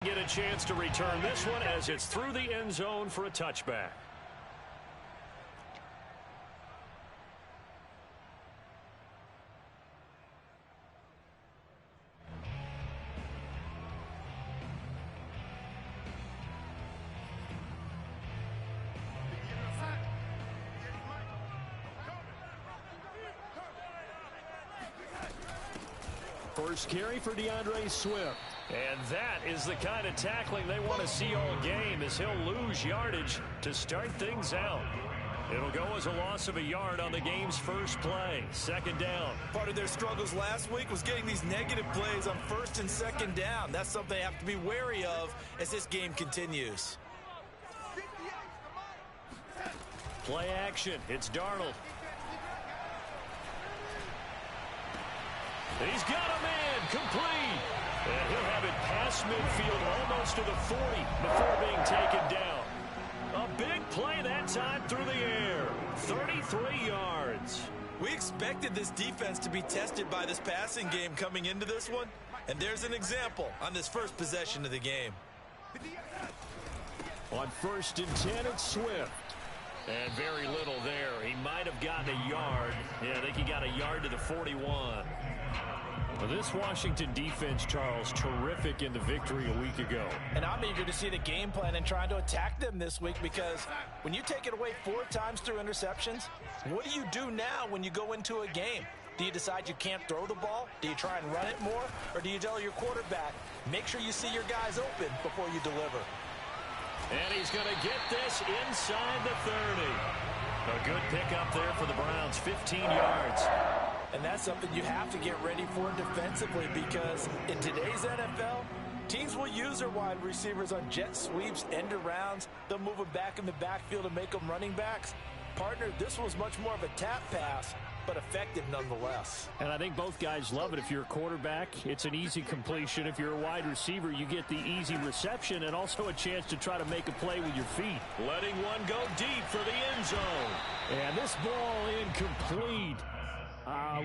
Get a chance to return this one as it's through the end zone for a touchback. First carry for DeAndre Swift. And that is the kind of tackling they want to see all game, as he'll lose yardage to start things out. It'll go as a loss of a yard on the game's first play. Second down. Part of their struggles last week was getting these negative plays on first and second down. That's something they have to be wary of as this game continues. Play action. It's Darnold. He's got a man complete. And he'll have it past midfield almost to the 40 before being taken down. A big play that time through the air. 33 yards. We expected this defense to be tested by this passing game coming into this one. And there's an example on this first possession of the game. On first and 10, it's Swift. And very little there. He might have gotten a yard. Yeah, I think he got a yard to the 41. Well, this Washington defense, Charles, terrific in the victory a week ago. And I'm eager to see the game plan and trying to attack them this week, because when you take it away 4 times through interceptions, what do you do now when you go into a game? Do you decide you can't throw the ball? Do you try and run it more? Or do you tell your quarterback, make sure you see your guys open before you deliver? And he's going to get this inside the 30. A good pickup there for the Browns, 15 yards. And that's something you have to get ready for defensively, because in today's NFL, teams will use their wide receivers on jet sweeps, end arounds. They'll move them back in the backfield and make them running backs. Partner, this was much more of a tap pass, but effective nonetheless. And I think both guys love it. If you're a quarterback, it's an easy completion. If you're a wide receiver, you get the easy reception and also a chance to try to make a play with your feet. Letting one go deep for the end zone. And this ball incomplete.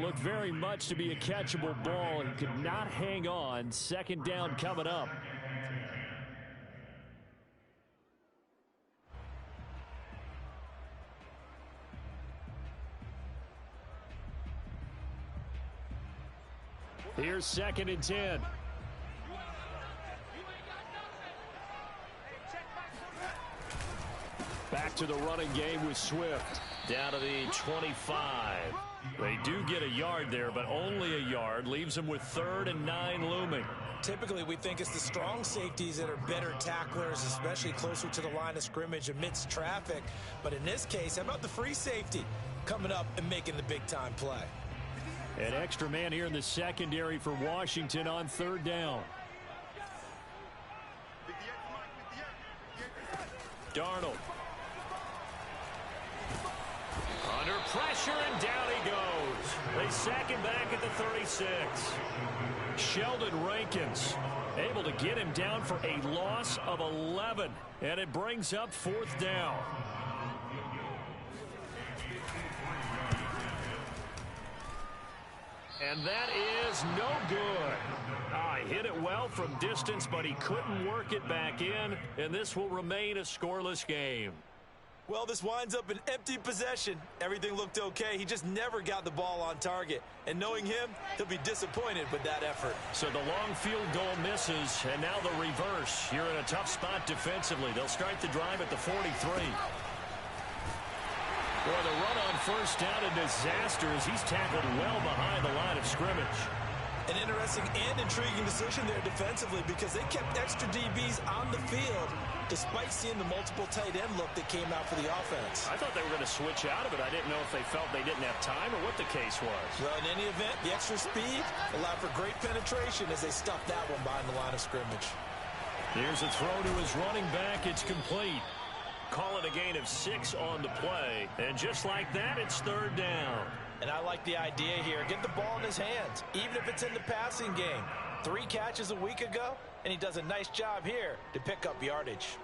Looked very much to be a catchable ball and could not hang on. Second down coming up. Here's second and 10. Back to the running game with Swift. Down to the 25. They do get a yard there, but only a yard. Leaves them with 3rd and 9 looming. Typically, we think it's the strong safeties that are better tacklers, especially closer to the line of scrimmage amidst traffic. But in this case, how about the free safety coming up and making the big-time play? An extra man here in the secondary for Washington on 3rd down. Darnold. Under pressure, and down he goes. They sack him back at the 36. Sheldon Rankins able to get him down for a loss of 11. And it brings up 4th down. And that is no good. He hit it well from distance, but he couldn't work it back in. And this will remain a scoreless game. Well, this winds up an empty possession. Everything looked okay. He just never got the ball on target. And knowing him, he'll be disappointed with that effort. So the long field goal misses, and now the reverse. You're in a tough spot defensively. They'll start the drive at the 43. Boy, the run on first down, a disaster as he's tackled well behind the line of scrimmage. An interesting and intriguing decision there defensively, because they kept extra DBs on the field despite seeing the multiple tight end look that came out for the offense. I thought they were going to switch out of it. I didn't know if they felt they didn't have time or what the case was. Well, in any event, the extra speed allowed for great penetration as they stuffed that one behind the line of scrimmage. Here's a throw to his running back. It's complete. Call it a gain of 6 on the play. And just like that, it's 3rd down. And I like the idea here. Get the ball in his hands, even if it's in the passing game. 3 catches a week ago, and he does a nice job here to pick up yardage.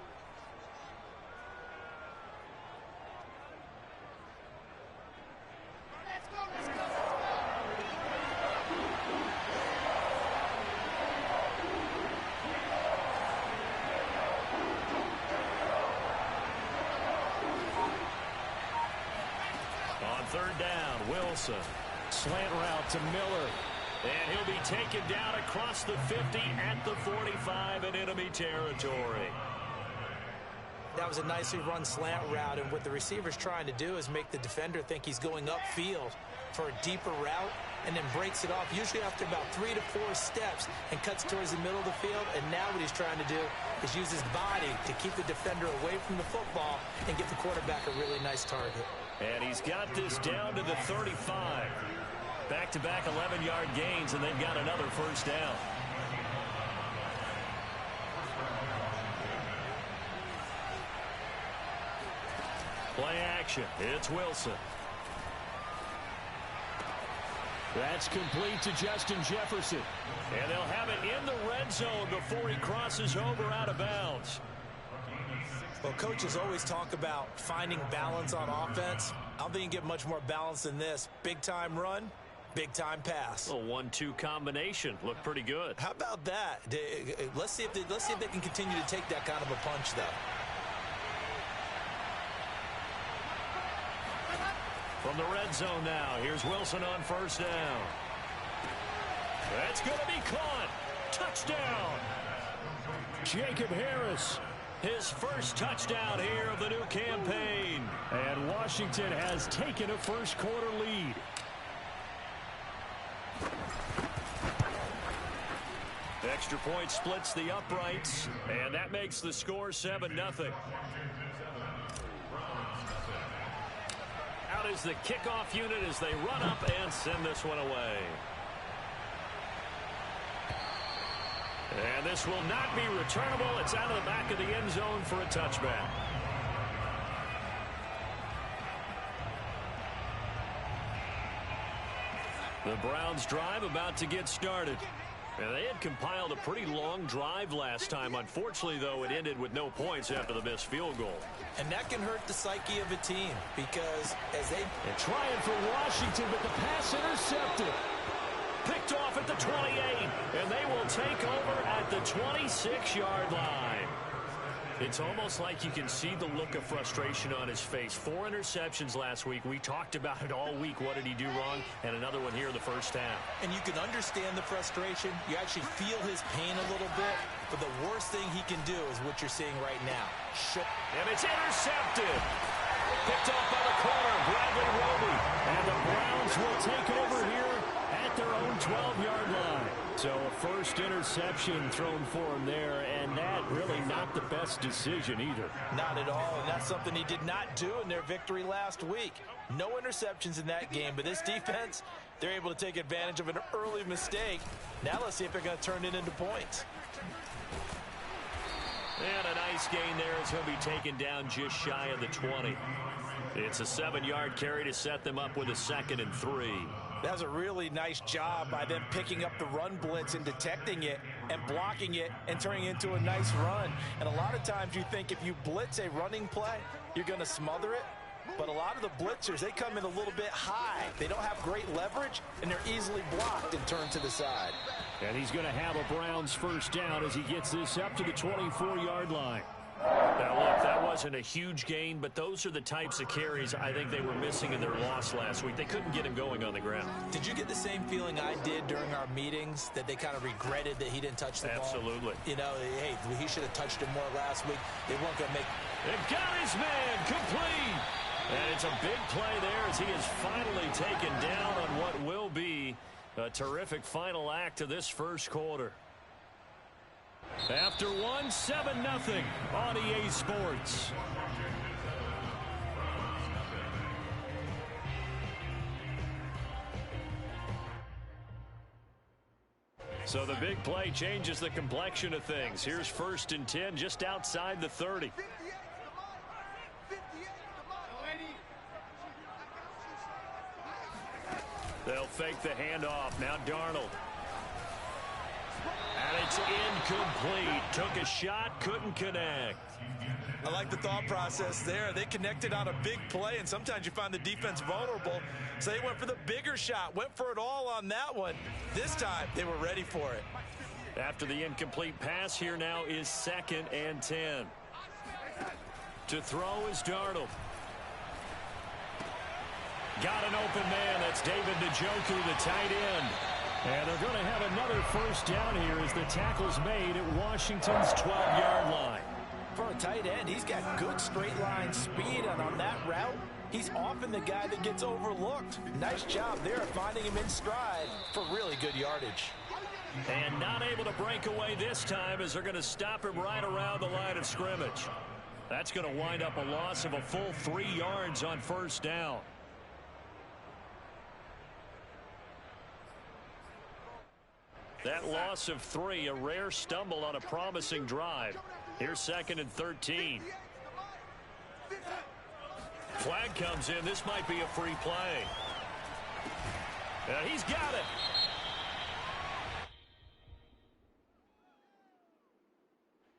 third down. Wilson. Slant route to Miller. And he'll be taken down across the 50 at the 45 in enemy territory. That was a nicely run slant route, and what the receiver's trying to do is make the defender think he's going upfield for a deeper route and then breaks it off, usually after about 3 to 4 steps, and cuts towards the middle of the field. And now what he's trying to do is use his body to keep the defender away from the football and get the quarterback a really nice target. And he's got this down to the 35. Back-to-back 11-yard gains, and they've got another first down. Play action. It's Wilson. That's complete to Justin Jefferson. And they'll have it in the red zone before he crosses over out of bounds. Well, coaches always talk about finding balance on offense. I don't think you can get much more balance than this. Big-time run, big-time pass. A 1-2 combination. Looked pretty good. How about that? Let's see if they can continue to take that kind of a punch, though. From the red zone now, here's Wilson on first down. That's going to be caught. Touchdown. Jacob Harris, his first touchdown here of the new campaign. And Washington has taken a first-quarter lead. Extra point splits the uprights, and that makes the score 7-0. Out is the kickoff unit as they run up and send this one away. And this will not be returnable. It's out of the back of the end zone for a touchback. The Browns drive about to get started. And they had compiled a pretty long drive last time. Unfortunately, though, it ended with no points after the missed field goal. And that can hurt the psyche of a team because as they... And trying for Washington, but the pass intercepted. Picked off at the 28, and they will take over at the 26-yard line. It's almost like you can see the look of frustration on his face. 4 interceptions last week. We talked about it all week. What did he do wrong? And another one here in the first half. And you can understand the frustration. You actually feel his pain a little bit. But the worst thing he can do is what you're seeing right now. And it's intercepted. Picked off by the corner, Bradley Roby. And the Browns will take over here at their own 12-yard line. So a first interception thrown for him there, and that really not the best decision either. Not at all, and that's something he did not do in their victory last week. No interceptions in that game, but this defense, they're able to take advantage of an early mistake. Now let's see if they're going to turn it into points. And a nice gain there as he'll be taken down just shy of the 20. It's a 7-yard carry to set them up with a 2nd and 3. That was a really nice job by them picking up the run blitz and detecting it and blocking it and turning it into a nice run. And a lot of times you think if you blitz a running play, you're going to smother it. But a lot of the blitzers, they come in a little bit high. They don't have great leverage, and they're easily blocked and turned to the side. And he's going to have a Browns first down as he gets this up to the 24-yard line. Now, look, that wasn't a huge gain, but those are the types of carries I think they were missing in their loss last week. They couldn't get him going on the ground. Did you get the same feeling I did during our meetings, that they kind of regretted that he didn't touch the ball? Absolutely. You know, hey, he should have touched it more last week. They weren't going to make... They've got his man complete. And it's a big play there as he is finally taken down on what will be a terrific final act to this first quarter. After 7-0 on EA Sports. So the big play changes the complexion of things. Here's 1st and 10 just outside the 30. They'll fake the handoff. Now Darnold. And it's incomplete. Took a shot, couldn't connect. I like the thought process there. They connected on a big play, and sometimes you find the defense vulnerable. So they went for the bigger shot, went for it all on that one. This time, they were ready for it. After the incomplete pass, here now is 2nd and 10. To throw is Darnold. Got an open man. That's David Njoku, the tight end. And they're going to have another first down here as the tackle's made at Washington's 12-yard line. For a tight end, he's got good straight line speed, and on that route, he's often the guy that gets overlooked. Nice job there finding him in stride for really good yardage. And not able to break away this time as they're going to stop him right around the line of scrimmage. That's going to wind up a loss of a full 3 yards on first down. That loss of 3, a rare stumble on a promising drive. Here's 2nd and 13. Flag comes in. This might be a free play. And he's got it.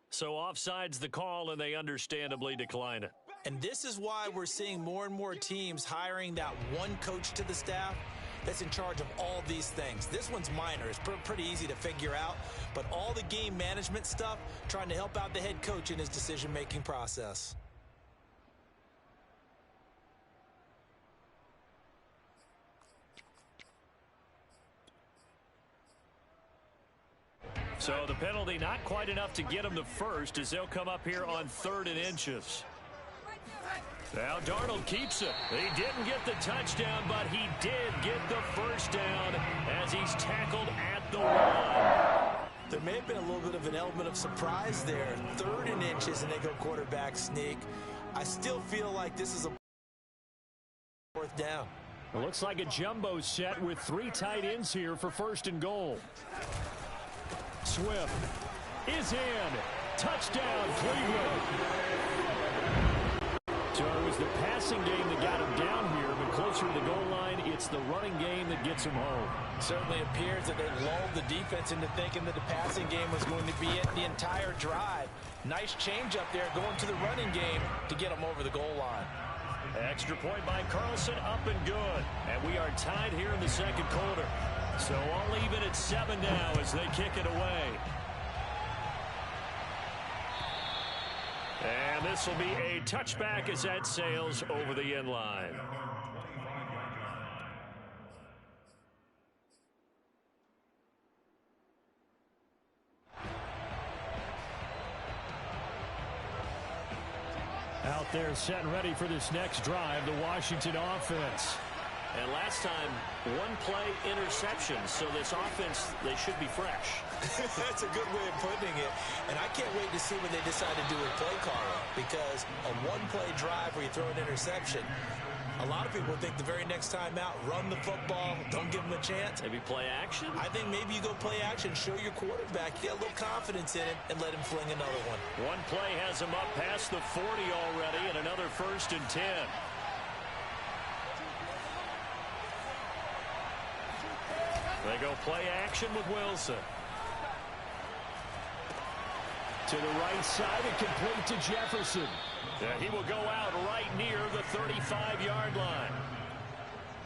So offside's the call, and they understandably decline it. And this is why we're seeing more and more teams hiring that one coach to the staff that's in charge of all these things. This one's minor. It's pretty easy to figure out. But all the game management stuff, trying to help out the head coach in his decision-making process. So the penalty not quite enough to get him the first as they'll come up here on 3rd and inches. Now Darnold keeps it. He didn't get the touchdown, but he did get the first down as he's tackled at the 1. There may have been a little bit of an element of surprise there. 3rd and inches, and they go quarterback sneak. I still feel like this is a 4th down. It looks like a jumbo set with 3 tight ends here for 1st and goal. Swift is in. Touchdown, Cleveland. So it was the passing game that got him down here, but closer to the goal line, it's the running game that gets him home. Certainly appears that they lulled the defense into thinking that the passing game was going to be it the entire drive. Nice change up there going to the running game to get him over the goal line. Extra point by Carlson, up and good. And we are tied here in the 2nd quarter. So all even at 7 now as they kick it away. And this will be a touchback as that sails over the end line. Out there set and ready for this next drive, the Washington offense. And last time, 1 play interception. So this offense, they should be fresh. That's a good way of putting it. And I can't wait to see what they decide to do with play calling. Because a 1-play drive where you throw an interception, a lot of people think the very next time out, run the football, don't give them a chance. Maybe play action? I think maybe you go play action, show your quarterback, get a little confidence in it, and let him fling another one. 1 play has him up past the 40 already, and another 1st and 10. They go play action with Wilson. To the right side and complete to Jefferson. He will go out right near the 35-yard line.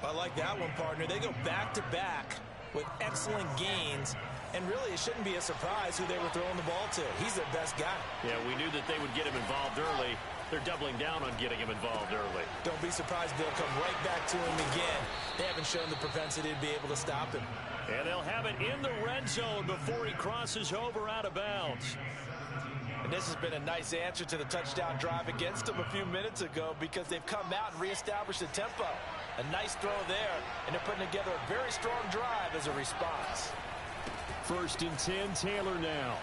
I like that one, partner. They go back-to-back with excellent gains. And really, it shouldn't be a surprise who they were throwing the ball to. He's their best guy. Yeah, we knew that they would get him involved early. They're doubling down on getting him involved early. Don't be surprised if they'll come right back to him again. They haven't shown the propensity to be able to stop him. And they'll have it in the red zone before he crosses over out of bounds. And this has been a nice answer to the touchdown drive against them a few minutes ago because they've come out and reestablished the tempo. A nice throw there, and they're putting together a very strong drive as a response. 1st and 10, Taylor now.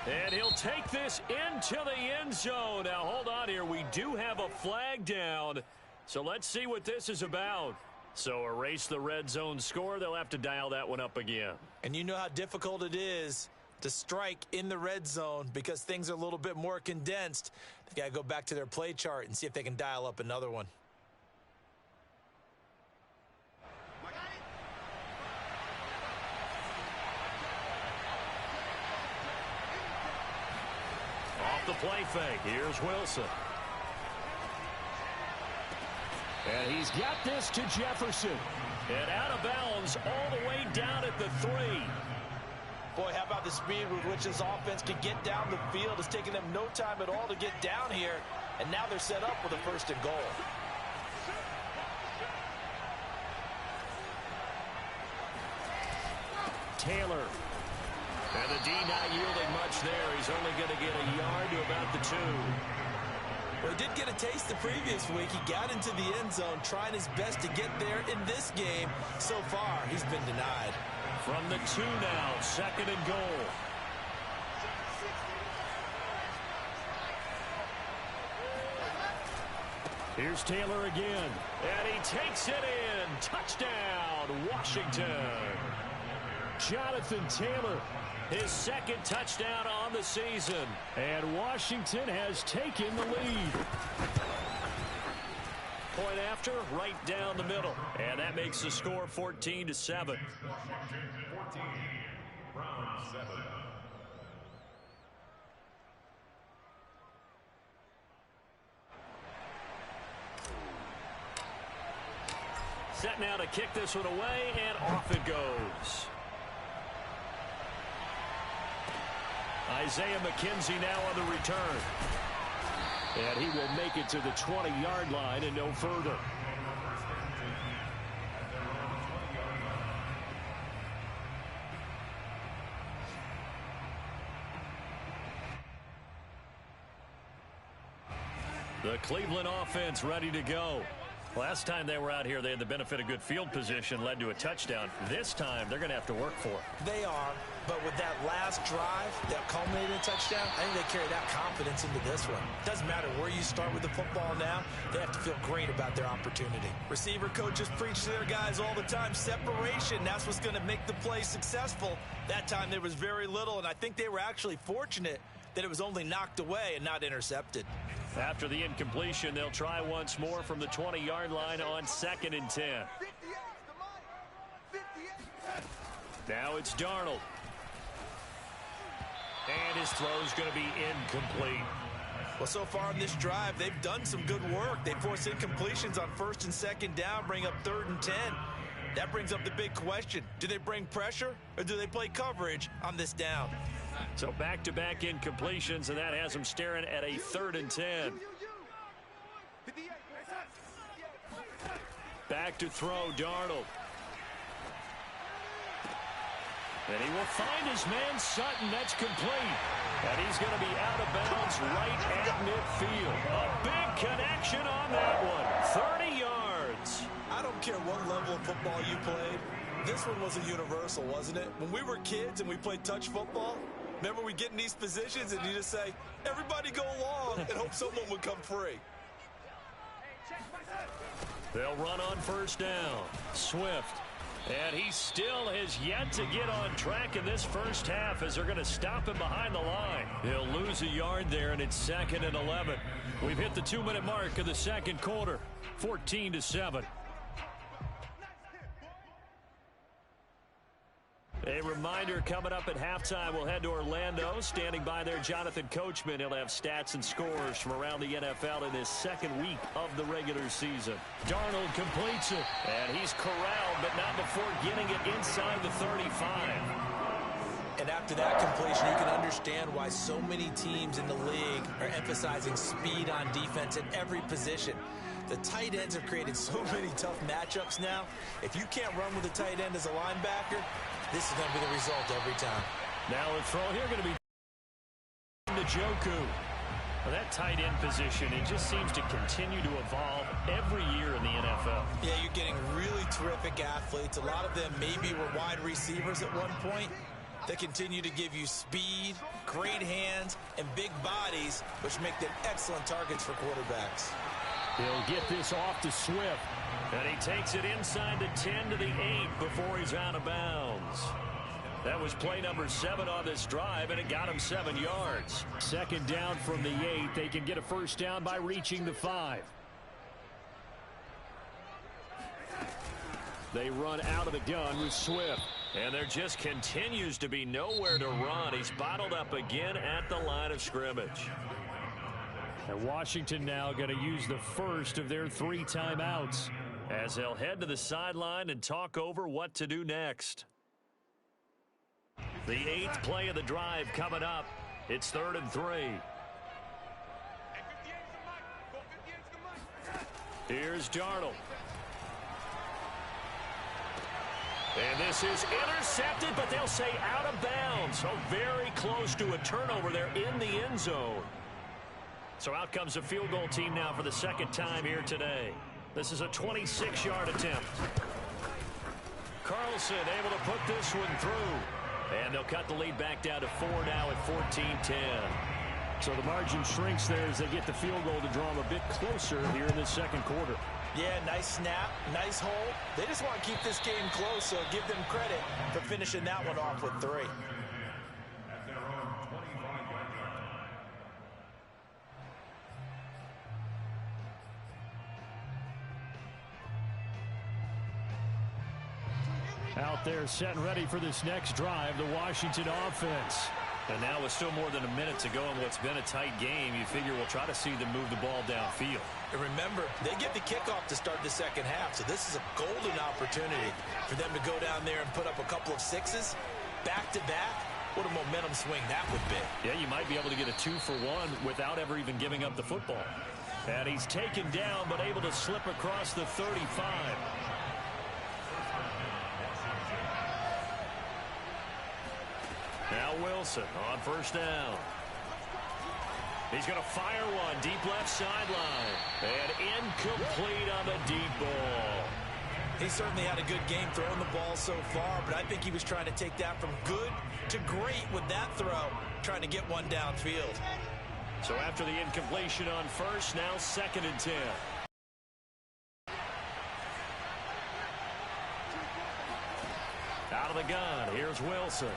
And he'll take this into the end zone. Now, hold on here. We do have a flag down. So let's see what this is about. So erase the red zone score. They'll have to dial that one up again. And you know how difficult it is to strike in the red zone because things are a little bit more condensed. They've got to go back to their play chart and see if they can dial up another one. Off the play fake. Here's Wilson. And he's got this to Jefferson. And out of bounds all the way down at the 3. Boy, how about the speed with which this offense can get down the field? It's taken them no time at all to get down here. And now they're set up with a 1st and goal. Taylor. And the D not yielding much there. He's only going to get a yard to about the 2. Well, he did get a taste the previous week. He got into the end zone, trying his best to get there in this game. So far, he's been denied. From the 2 now, 2nd and goal. Here's Taylor again, and he takes it in. Touchdown, Washington. Jonathan Taylor, his 2nd touchdown on the season. And Washington has taken the lead. Point after, right down the middle. And that makes the score 14-7. 14, round 7. Set now to kick this one away, and off it goes. Isaiah McKenzie now on the return. And he will make it to the 20-yard line and no further. The Cleveland offense ready to go. Last time they were out here, they had the benefit of good field position, led to a touchdown. This time, they're going to have to work for it. They are, but with that last drive that culminated in a touchdown, I think they carry that confidence into this one. Doesn't matter where you start with the football now, they have to feel great about their opportunity. Receiver coaches preach to their guys all the time, separation, that's what's going to make the play successful. That time there was very little, and I think they were actually fortunate that it was only knocked away and not intercepted. After the incompletion, they'll try once more from the 20-yard line on 2nd and 10. Now it's Darnold. And his throw is going to be incomplete. Well, so far on this drive, they've done some good work. They force incompletions on 1st and 2nd down, bring up 3rd and 10. That brings up the big question. Do they bring pressure or do they play coverage on this down? So back-to-back incompletions, and that has them staring at a 3rd and 10. Back to throw, Darnold. And he will find his man, Sutton. That's complete. And he's going to be out of bounds right at midfield. A big connection on that one. 30 yards. I don't care what level of football you played. This one was a universal, wasn't it? When we were kids and we played touch football, remember we get in these positions and you just say, everybody go along and hope someone would come free. They'll run on 1st down. Swift. And he still has yet to get on track in this first half as they're going to stop him behind the line. He'll lose a yard there, and it's 2nd and 11. We've hit the 2-minute mark of the 2nd quarter. 14-7. A reminder, coming up at halftime, we'll head to Orlando. Standing by there, Jonathan Coachman. He'll have stats and scores from around the NFL in his 2nd week of the regular season. Darnold completes it, and he's corralled, but not before getting it inside the 35. And after that completion, you can understand why so many teams in the league are emphasizing speed on defense at every position. The tight ends have created so many tough matchups now. If you can't run with a tight end as a linebacker, this is going to be the result every time. Now a throw here going to be Njoku. Well, that tight end position, it just seems to continue to evolve every year in the NFL. Yeah, you're getting really terrific athletes. A lot of them maybe were wide receivers at one point. They continue to give you speed, great hands, and big bodies, which make them excellent targets for quarterbacks. He'll get this off to Swift. And he takes it inside the 10 to the 8 before he's out of bounds. That was play number 7 on this drive, and it got him 7 yards. 2nd down from the 8. They can get a 1st down by reaching the 5. They run out of the gun with Swift. And there just continues to be nowhere to run. He's bottled up again at the line of scrimmage. And Washington now going to use the first of their 3 timeouts as they'll head to the sideline and talk over what to do next. The 8th play of the drive coming up. It's 3rd and 3. Here's Darnold. And this is intercepted, but they'll say out of bounds. So very close to a turnover there in the end zone. So out comes the field goal team now for the second time here today. This is a 26-yard attempt. Carlson able to put this one through. And they'll cut the lead back down to 4 now at 14-10. So the margin shrinks there as they get the field goal to draw them a bit closer here in this second quarter. Yeah, nice snap, nice hold. They just want to keep this game close, so give them credit for finishing that one off with 3. Out there set and ready for this next drive, the Washington offense. And now with still more than a minute to go in what's been a tight game, you figure we'll try to see them move the ball downfield. And remember, they get the kickoff to start the second half, so this is a golden opportunity for them to go down there and put up a couple of sixes back-to-back. What a momentum swing that would be. Yeah, you might be able to get a 2-for-1 without ever even giving up the football. And he's taken down, but able to slip across the 35. Now Wilson on first down. He's going to fire one deep left sideline. And incomplete on the deep ball. He certainly had a good game throwing the ball so far, but I think he was trying to take that from good to great with that throw, trying to get one downfield. So after the incompletion on first, now 2nd and 10. Out of the gun, here's Wilson.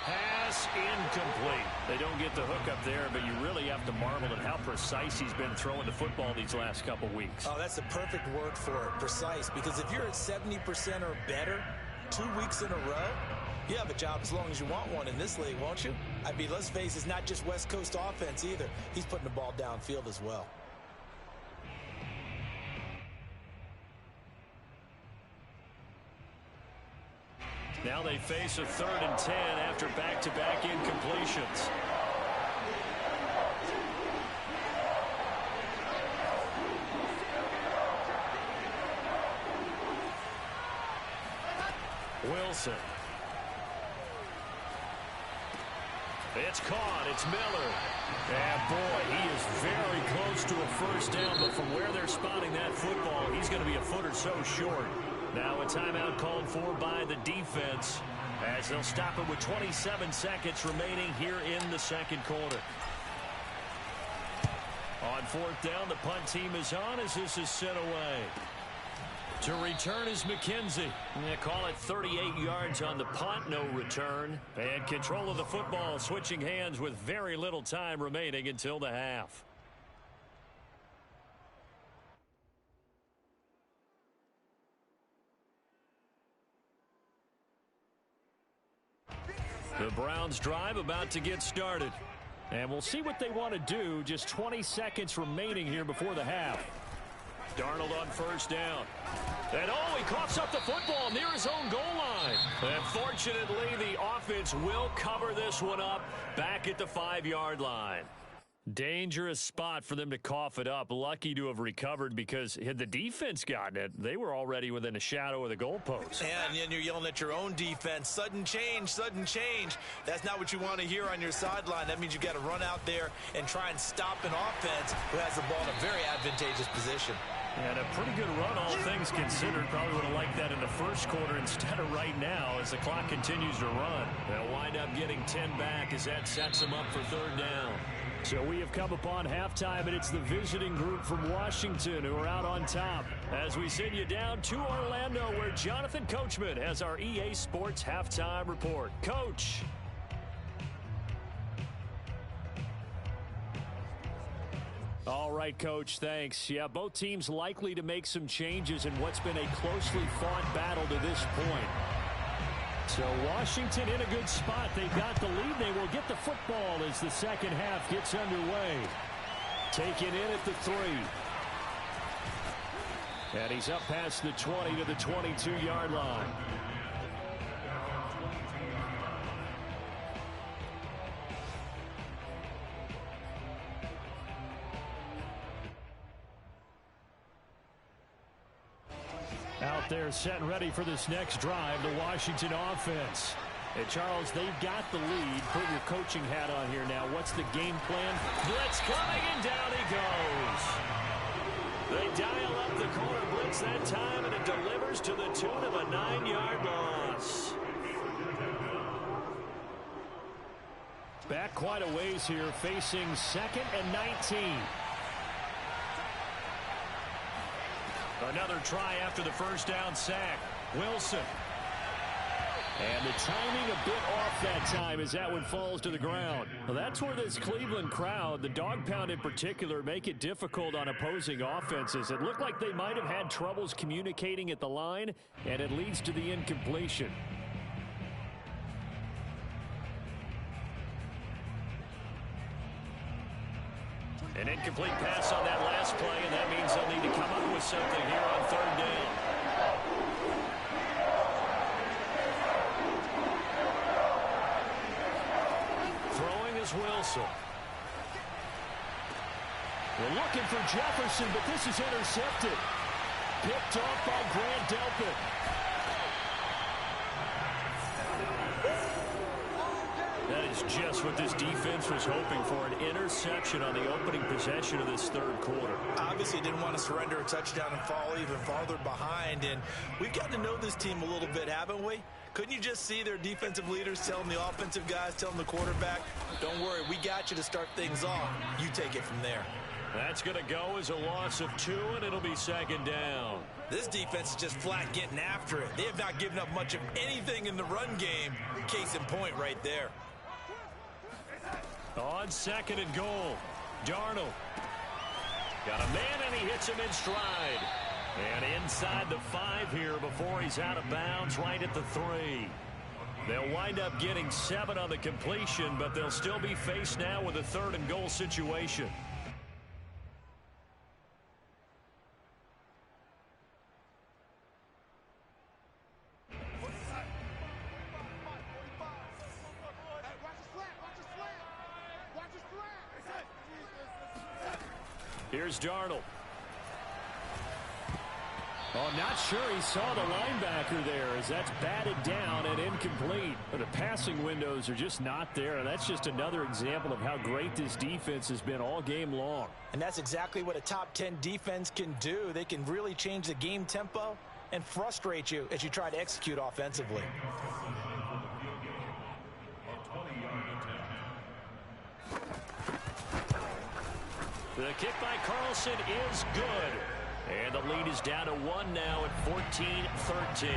Pass incomplete. They don't get the hook up there, but you really have to marvel at how precise he's been throwing the football these last couple weeks. Oh, that's the perfect word for it, precise, because if you're at 70% or better 2 weeks in a row, you have a job as long as you want one in this league, won't you? I mean, let's face it, it's not just West Coast offense either. He's putting the ball downfield as well. Now they face a 3rd and 10 after back-to-back incompletions. Wilson. It's caught. It's Miller. And boy, he is very close to a first down, but from where they're spotting that football, he's going to be a foot or so short. Now a timeout called for by the defense as they'll stop it with 27 seconds remaining here in the second quarter. On 4th down, the punt team is on as this is sent away. To return is McKenzie. They call it 38 yards on the punt, no return. And control of the football switching hands with very little time remaining until the half. The Browns drive about to get started. And we'll see what they want to do. Just 20 seconds remaining here before the half. Darnold on first down. And oh, he coughs up the football near his own goal line. And fortunately, the offense will cover this one up back at the 5-yard line. Dangerous spot for them to cough it up. Lucky to have recovered because had the defense gotten it, they were already within a shadow of the goalpost. And then you're yelling at your own defense. Sudden change, sudden change. That's not what you want to hear on your sideline. That means you got to run out there and try and stop an offense who has the ball in a very advantageous position. And a pretty good run, all things considered. Probably would have liked that in the first quarter instead of right now as the clock continues to run. They'll wind up getting 10 back as that sets them up for 3rd down. So we have come upon halftime, and it's the visiting group from Washington who are out on top. As we send you down to Orlando, where Jonathan Coachman has our EA Sports halftime report. Coach. All right, Coach, thanks. Yeah, both teams likely to make some changes in what's been a closely fought battle to this point. So Washington in a good spot. They've got the lead. They will get the football as the second half gets underway. Taken in at the 3. And he's up past the 20 to the 22-yard line. Out Out there set and ready for this next drive, the Washington offense. And Charles, they've got the lead. Put your coaching hat on here now. What's the game plan? Blitz coming, and down he goes. They dial up the corner blitz that time, and it delivers to the tune of a 9-yard loss. Back quite a ways here, facing 2nd and 19. Another try after the first down sack. Wilson. And the timing a bit off that time as that one falls to the ground. Well, that's where this Cleveland crowd, the dog pound in particular, make it difficult on opposing offenses. It looked like they might have had troubles communicating at the line, and it leads to the incompletion. An incomplete pass on that last play, and that means they'll need to come up with something here on 3rd down. Throwing is Wilson. We're looking for Jefferson, but this is intercepted. Picked off by Grant Delpit. That is just what this defense was hoping for, an interception on the opening possession of this 3rd quarter. Obviously didn't want to surrender a touchdown and fall even farther behind, and we've got to know this team a little bit, haven't we? Couldn't you just see their defensive leaders telling the offensive guys, telling the quarterback, don't worry, we got you to start things off. You take it from there. That's going to go as a loss of 2, and it'll be 2nd down. This defense is just flat getting after it. They have not given up much of anything in the run game. Case in point right there. On 2nd and goal, Darnold. Got a man, and he hits him in stride. And inside the 5 here before he's out of bounds, right at the 3. They'll wind up getting 7 on the completion, but they'll still be faced now with a 3rd and goal situation. Here's Darnold. Oh, not sure he saw the linebacker there as that's batted down and incomplete. But the passing windows are just not there. And that's just another example of how great this defense has been all game long. And that's exactly what a top 10 defense can do. They can really change the game tempo and frustrate you as you try to execute offensively. The kick by Carlson is good. And the lead is down to 1 now at 14-13.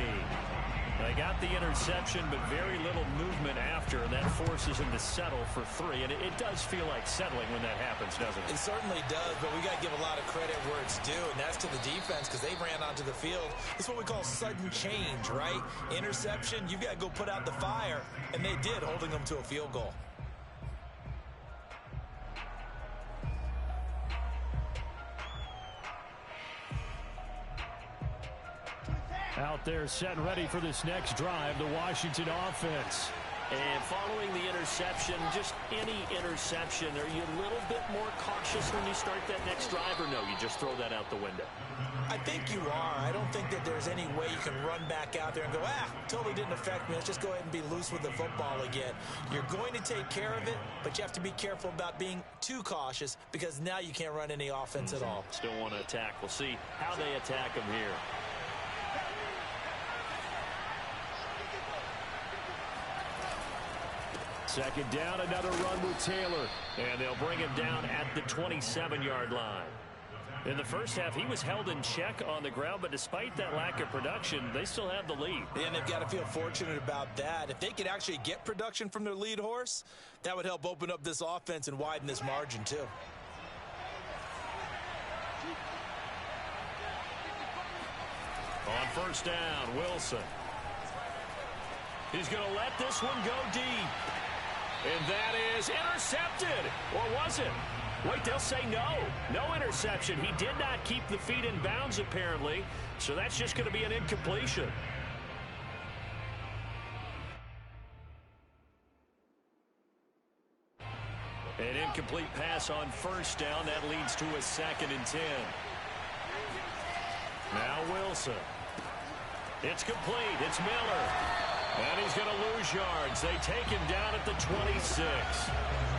They got the interception, but very little movement after, and that forces them to settle for 3. And it does feel like settling when that happens, doesn't it? It certainly does, but we got to give a lot of credit where it's due, and that's to the defense because they ran onto the field. It's what we call sudden change, right? Interception, you've got to go put out the fire, and they did, holding them to a field goal. Out there set and ready for this next drive, the Washington offense. And following the interception, just any interception, are you a little bit more cautious when you start that next drive, or no, you just throw that out the window? I think you are. I don't think that there's any way you can run back out there and go, totally didn't affect me. Let's just go ahead and be loose with the football again. You're going to take care of it, but you have to be careful about being too cautious because now you can't run any offense at all. Still want to attack. We'll see how they attack them here. Second down, another run with Taylor. And they'll bring him down at the 27-yard line. In the first half, he was held in check on the ground, but despite that lack of production, they still have the lead. And they've got to feel fortunate about that. If they could actually get production from their lead horse, that would help open up this offense and widen this margin, too. On first down, Wilson. He's going to let this one go deep. And that is intercepted. Or was it? Wait, they'll say no. No interception. He did not keep the feet in bounds, apparently. So that's just going to be an incompletion. An incomplete pass on first down. That leads to a 2nd and 10. Now Wilson. It's complete. It's Miller. And he's going to lose yards. They take him down at the 26.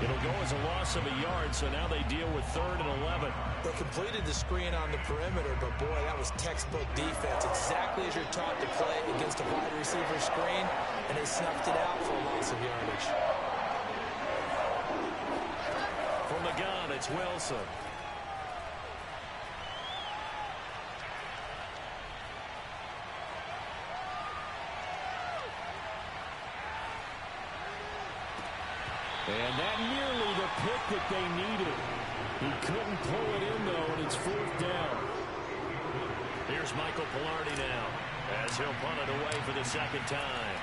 It'll go as a loss of a yard, so now they deal with 3rd and 11. They completed the screen on the perimeter, but boy, that was textbook defense. Exactly as you're taught to play against a wide receiver screen, and they snuffed it out for a loss of yardage. From the gun, it's Wilson. And that nearly the pick that they needed. He couldn't pull it in, though, and it's 4th down. Here's Michael Pilardi now, as he'll punt it away for the 2nd time.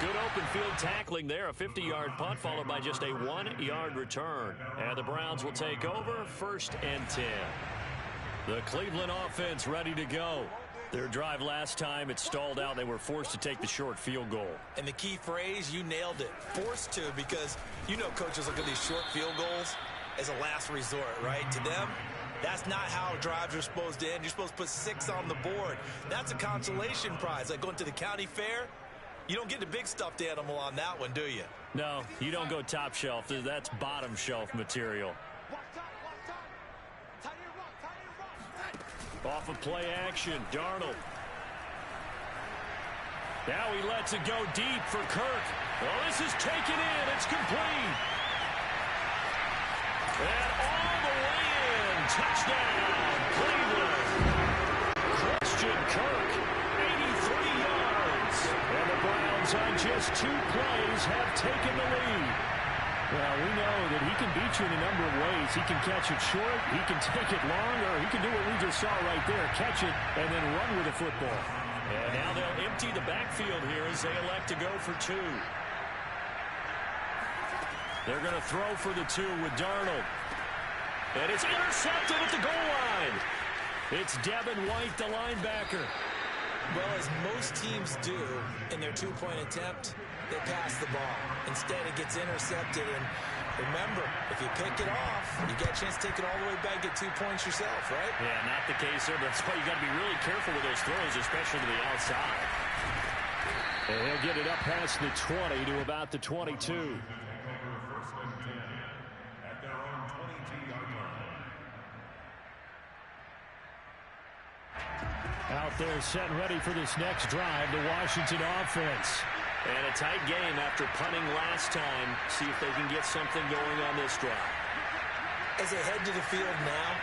Good open field tackling there. A 50-yard punt followed by just a 1-yard return. And the Browns will take over 1st and 10. The Cleveland offense ready to go. Their drive last time, it stalled out. They were forced to take the short field goal. And the key phrase, you nailed it. Forced to, because you know coaches look at these short field goals as a last resort, right? To them, that's not how drives are supposed to end. You're supposed to put 6 on the board. That's a consolation prize. Like going to the county fair, you don't get the big stuffed animal on that one, do you? No, you don't go top shelf. That's bottom shelf material. Off of play action, Darnold. Now he lets it go deep for Kirk. Well, this is taken in. It's complete. And all the way in. Touchdown, Cleveland. Christian Kirk, 83 yards. And the Browns on just 2 plays have taken the lead. Well, we know that he can beat you in a number of ways. He can catch it short, he can take it long, or he can do what we just saw right there, catch it and then run with the football. And now they'll empty the backfield here as they elect to go for 2. They're going to throw for the 2 with Darnold. And it's intercepted at the goal line. It's Devin White, the linebacker. Well, as most teams do in their 2-point attempt, they pass the ball. Instead, it gets intercepted. And remember, if you pick it off, you get a chance to take it all the way back, get 2 points yourself, right? Yeah, not the case there. But that's why you got to be really careful with those throws, especially to the outside. And he'll get it up past the 20 to about the 22. Out there set and ready for this next drive, the Washington offense. And a tight game after punting last time. See if they can get something going on this drive. As they head to the field now,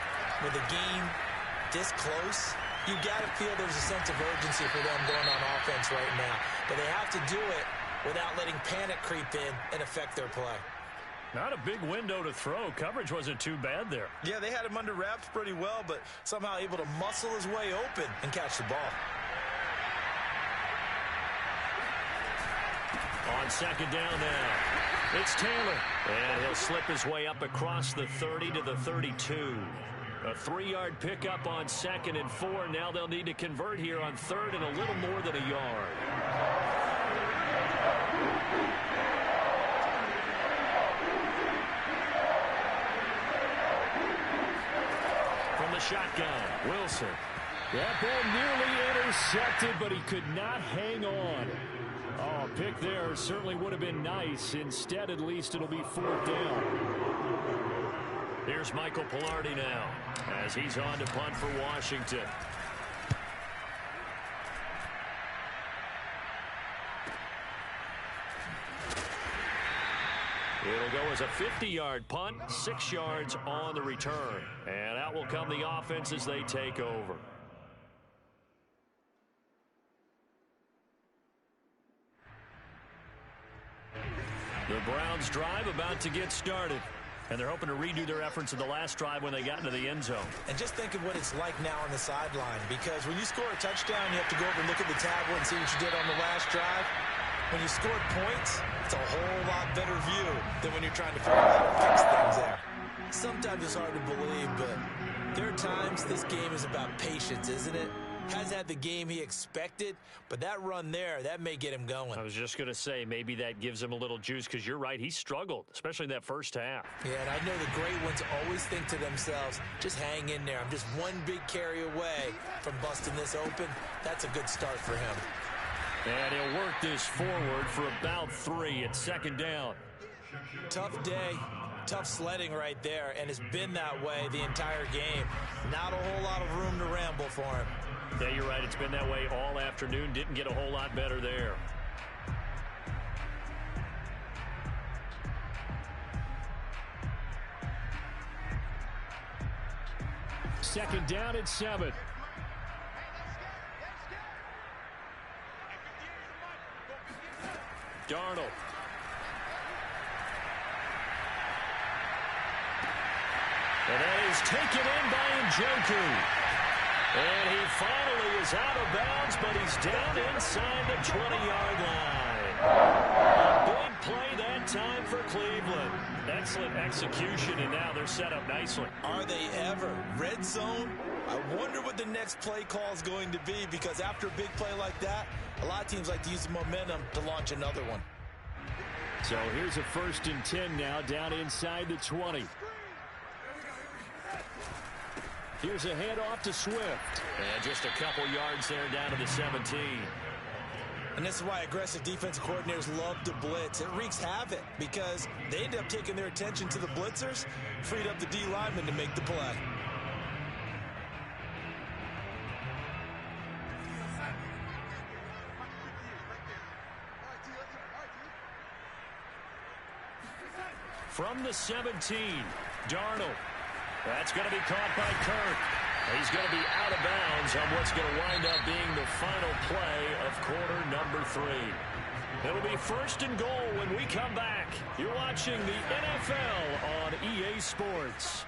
with the game this close, you got to feel there's a sense of urgency for them going on offense right now. But they have to do it without letting panic creep in and affect their play. Not a big window to throw. Coverage wasn't too bad there. Yeah, they had him under wraps pretty well, but somehow able to muscle his way open and catch the ball. On 2nd down now, it's Taylor. And he'll slip his way up across the 30 to the 32. A 3-yard pickup on 2nd and 4. Now they'll need to convert here on 3rd and a little more than a yard. From the shotgun, Wilson. That ball nearly intercepted, but he could not hang on. Oh, a pick there certainly would have been nice. Instead, at least, it'll be 4th down. Here's Michael Pilardi now, as he's on to punt for Washington. It'll go as a 50-yard punt, 6 yards on the return. And out will come the offense as they take over. The Browns drive about to get started. And they're hoping to redo their efforts in the last drive when they got into the end zone. And just think of what it's like now on the sideline. Because when you score a touchdown, you have to go over and look at the tablet and see what you did on the last drive. When you scored points, it's a whole lot better view than when you're trying to figure out how to fix things there. Sometimes it's hard to believe, but there are times this game is about patience, isn't it? Has had the game he expected, but that run there, that may get him going. I was just going to say, maybe that gives him a little juice, because you're right, he struggled, especially in that first half. Yeah, and I know the great ones always think to themselves, just hang in there. I'm just one big carry away from busting this open. That's a good start for him. And he'll work this forward for about 3. It's second down. Tough day, tough sledding right there, and it's been that way the entire game. Not a whole lot of room to ramble for him. Yeah, you're right. It's been that way all afternoon. Didn't get a whole lot better there. Second down and 7. Darnold. And that is taken in by Njoku. And he finally is out of bounds, but he's down inside the 20-yard line. A big play that time for Cleveland. Excellent execution, and now they're set up nicely. Are they ever? Red zone? I wonder what the next play call is going to be, because after a big play like that, a lot of teams like to use the momentum to launch another one. So here's a 1st and 10 now, down inside the 20. Here's a handoff to Swift. And just a couple yards there down to the 17. And this is why aggressive defensive coordinators love to blitz. It wreaks havoc because they end up taking their attention to the blitzers, freed up the D lineman to make the play. From the 17, Darnold. That's going to be caught by Kirk. He's going to be out of bounds on what's going to wind up being the final play of quarter number 3. It'll be 1st and goal when we come back. You're watching the NFL on EA Sports.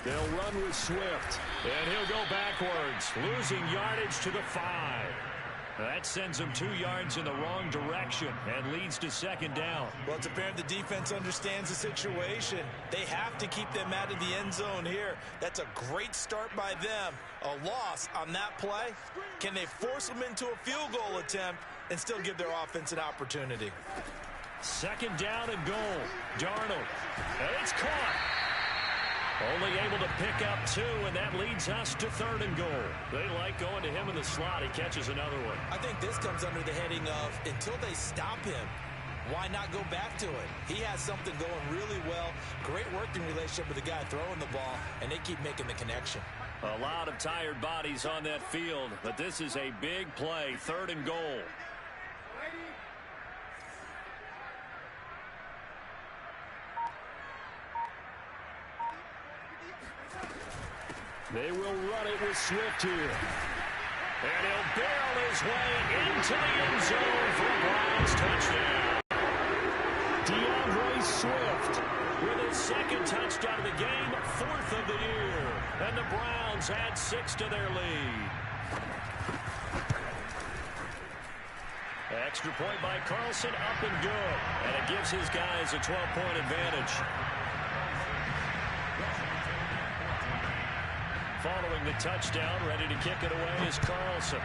They'll run with Swift. And he'll go backwards, losing yardage to the 5. That sends him 2 yards in the wrong direction and leads to second down. Well, it's apparent the defense understands the situation. They have to keep them out of the end zone here. That's a great start by them. A loss on that play. Can they force them into a field goal attempt and still give their offense an opportunity? Second down and goal. Darnold. And it's caught. Only able to pick up 2, and that leads us to 3rd and goal. They like going to him in the slot. He catches another one. I think this comes under the heading of, until they stop him, why not go back to it? He has something going really well. Great working relationship with the guy throwing the ball, and they keep making the connection. A lot of tired bodies on that field, but this is a big play. 3rd and goal. They will run it with Swift here. And he'll barrel his way into the end zone for a Browns touchdown. DeAndre Swift with his 2nd touchdown of the game, 4th of the year. And the Browns add 6 to their lead. Extra point by Carlson, up and good. And it gives his guys a 12-point advantage. Following the touchdown, ready to kick it away is Carlson.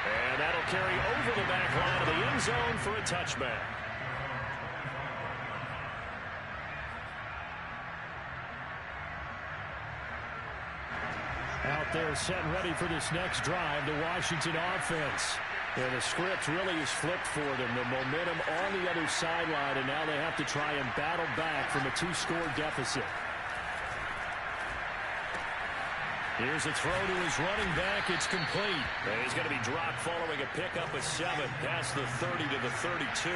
And that'll carry over the back line of the end zone for a touchback. out there set and ready for this next drive, the Washington offense. And the script really is flipped for them. The momentum on the other sideline, and now they have to try and battle back from a 2-score deficit. Here's a throw to his running back. It's complete. And he's going to be dropped following a pickup of 7 past the 30 to the 32.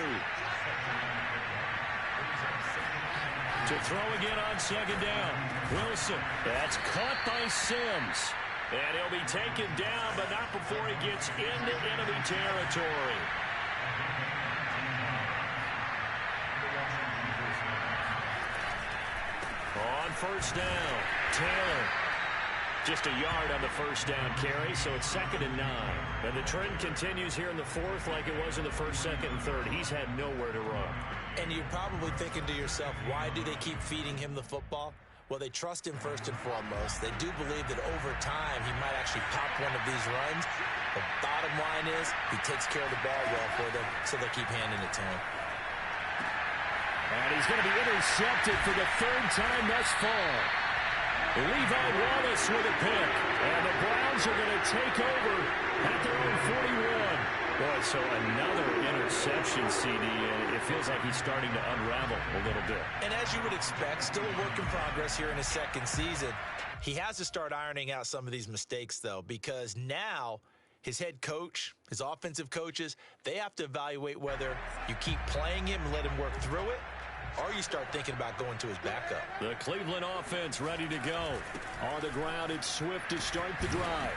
To throw again on second down. Wilson. That's caught by Sims. And he'll be taken down, but not before he gets into enemy territory. On first down, Taylor. Just a yard on the first down carry, so it's 2nd and 9. And the trend continues here in the fourth like it was in the first, second, and third. He's had nowhere to run. And you're probably thinking to yourself, why do they keep feeding him the football? Well, they trust him first and foremost. They do believe that over time he might actually pop one of these runs. The bottom line is he takes care of the ball well for them, so they keep handing it to him. And he's going to be intercepted for the third time thus far. Levi Wallace with a pick. And the Browns are going to take over at their own 41. Boy, so another interception, CD, and it feels like he's starting to unravel a little bit. And as you would expect, still a work in progress here in his second season. He has to start ironing out some of these mistakes, though, because now his head coach, his offensive coaches, they have to evaluate whether you keep playing him and let him work through it, or you start thinking about going to his backup. The Cleveland offense ready to go. On the ground, it's Swift to start the drive.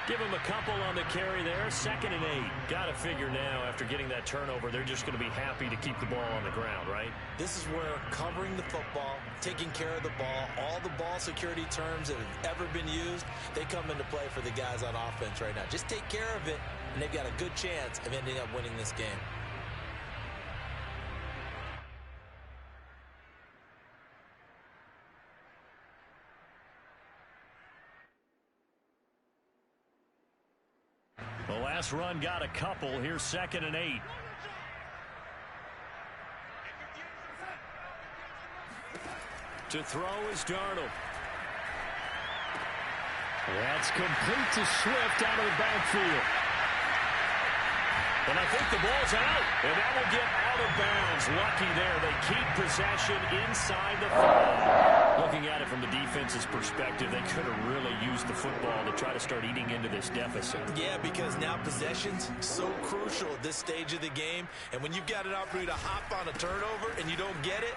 Give him a couple on the carry there. 2nd and 8. Got to figure now, after getting that turnover, they're just going to be happy to keep the ball on the ground, right? This is where covering the football, taking care of the ball, all the ball security terms that have ever been used, they come into play for the guys on offense right now. Just take care of it, and they've got a good chance of ending up winning this game. The last run got a couple. Here's 2nd and 8. To throw is Darnold. That's complete to Swift out of the backfield. And I think the ball's out. And that will get out of bounds. Lucky there. They keep possession inside the 5. Looking at it from the defense's perspective, they could have really used the football to try to start eating into this deficit. Yeah, because now possession's so crucial at this stage of the game. And when you've got an opportunity to hop on a turnover and you don't get it,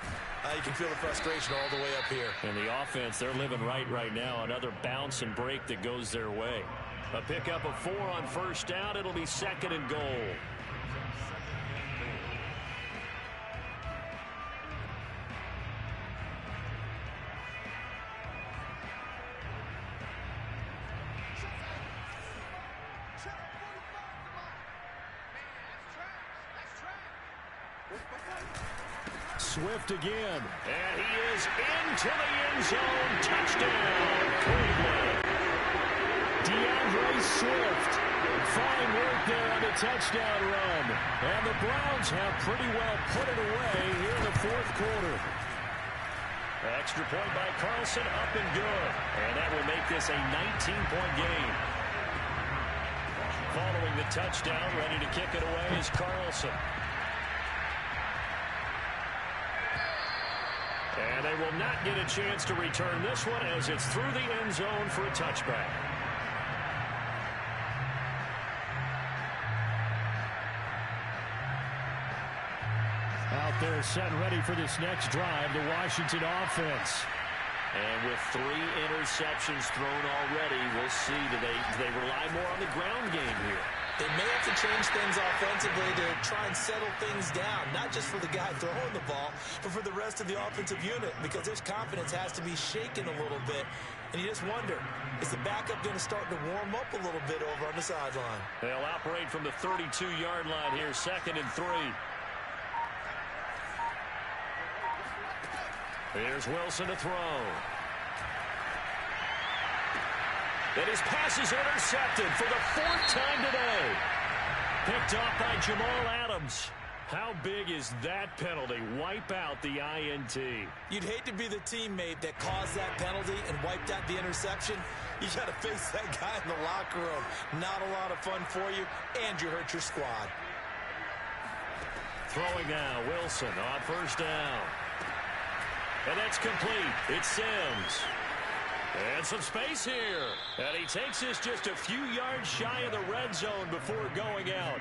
you can feel the frustration all the way up here. And the offense, they're living right now. Another bounce and break that goes their way. A pickup of 4 on first down. It'll be 2nd and goal. Swift again. And he is into the end zone. Touchdown, Cleveland. Swift. Fine work there on the touchdown run. And the Browns have pretty well put it away here in the 4th quarter. Extra point by Carlson, up and good. And that will make this a 19-point game. Following the touchdown, ready to kick it away is Carlson. And they will not get a chance to return this one as it's through the end zone for a touchback. Out there set and ready for this next drive, the Washington offense. And with 3 interceptions thrown already, we'll see, do they rely more on the ground game here? They may have to change things offensively to try and settle things down, not just for the guy throwing the ball, but for the rest of the offensive unit, because their confidence has to be shaken a little bit. And you just wonder, is the backup going to start to warm up a little bit over on the sideline? They'll operate from the 32-yard line here, 2nd and 3. Here's Wilson to throw. And his pass is intercepted for the 4th time today. Picked off by Jamal Adams. How big is that penalty? Wipe out the INT. You'd hate to be the teammate that caused that penalty and wiped out the interception. You got to face that guy in the locker room. Not a lot of fun for you, and you hurt your squad. Throwing now, Wilson on first down. And that's complete. It's Sims. And some space here. And he takes this just a few yards shy of the red zone before going out.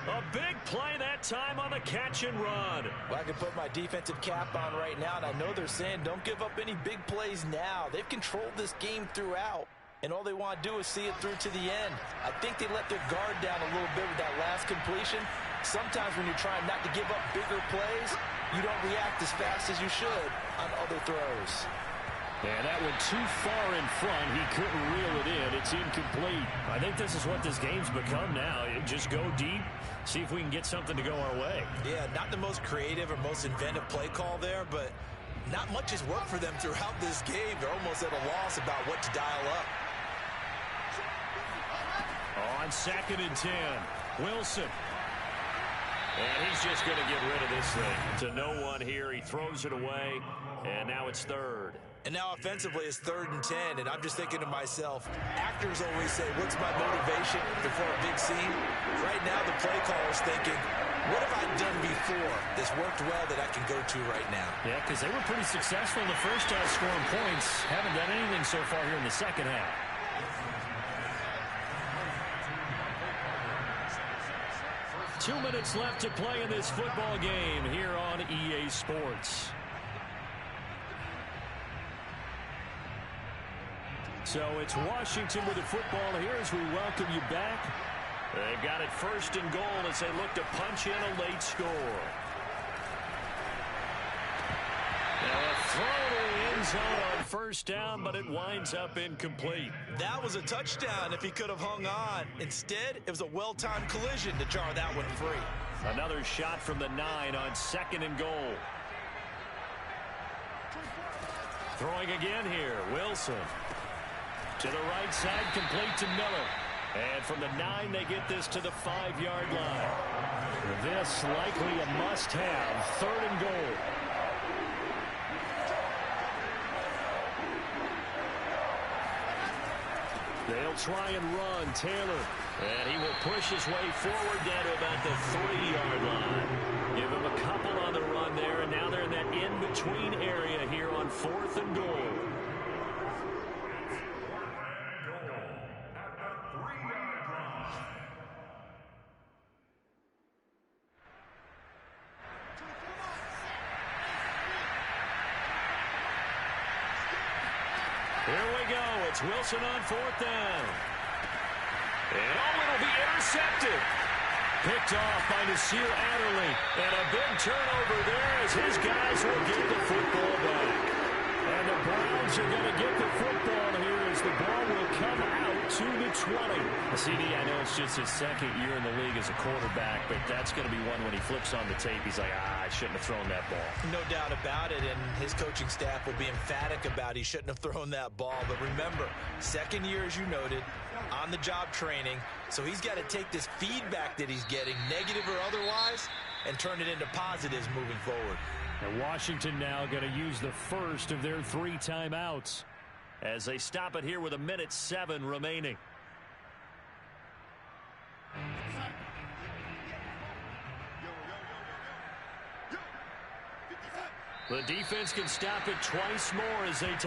A big play that time on the catch and run. Well, I can put my defensive cap on right now, and I know they're saying don't give up any big plays now. They've controlled this game throughout, and all they want to do is see it through to the end. I think they let their guard down a little bit with that last completion. Sometimes when you're trying not to give up bigger plays, you don't react as fast as you should on other throws. And that went too far in front. He couldn't reel it in. It's incomplete. I think this is what this game's become now. Just go deep, see if we can get something to go our way. Yeah, not the most creative or most inventive play call there, but not much has worked for them throughout this game. They're almost at a loss about what to dial up. On 2nd and 10, Wilson. And he's just going to get rid of this thing to no one here. He throws it away, and now it's 3rd. And now offensively it's 3rd and 10, and I'm just thinking to myself, actors always say, what's my motivation before a big scene? Right now the play caller's thinking, what have I done before that's worked well that I can go to right now? Yeah, because they were pretty successful in the first half scoring points. Haven't done anything so far here in the second half. Two minutes left to play in this football game here on EA Sports. So it's Washington with the football here as we welcome you back. They've got it 1st and goal as they look to punch in a late score. Now a throw to the end zone on 1st down, but it winds up incomplete. That was a touchdown if he could have hung on. Instead, it was a well-timed collision to jar that one free. Another shot from the 9 on 2nd and goal. Throwing again here, Wilson. To the right side, complete to Miller. And from the 9, they get this to the 5-yard line. This likely a must-have, 3rd and goal. They'll try and run, Taylor. And he will push his way forward down to about the 3-yard line. Give him a couple on the run there, and now they're in that in-between area here on 4th and goal. Here we go. It's Wilson on 4th down. And it'll be intercepted. Picked off by Nasir Adderley. And a big turnover there as his guys will get the football back. And the Browns are going to get the football here as the ball will come out to the 20. CD, I know it's just his 2nd year in the league as a quarterback, but that's going to be one when he flips on the tape. He's like, I shouldn't have thrown that ball. No doubt about it, and his coaching staff will be emphatic about he shouldn't have thrown that ball. But remember, 2nd year, as you noted, on-the-job training, so he's got to take this feedback that he's getting, negative or otherwise, and turn it into positives moving forward. And Washington now going to use the first of their 3 timeouts as they stop it here with 1:07 remaining. The defense can stop it twice more as they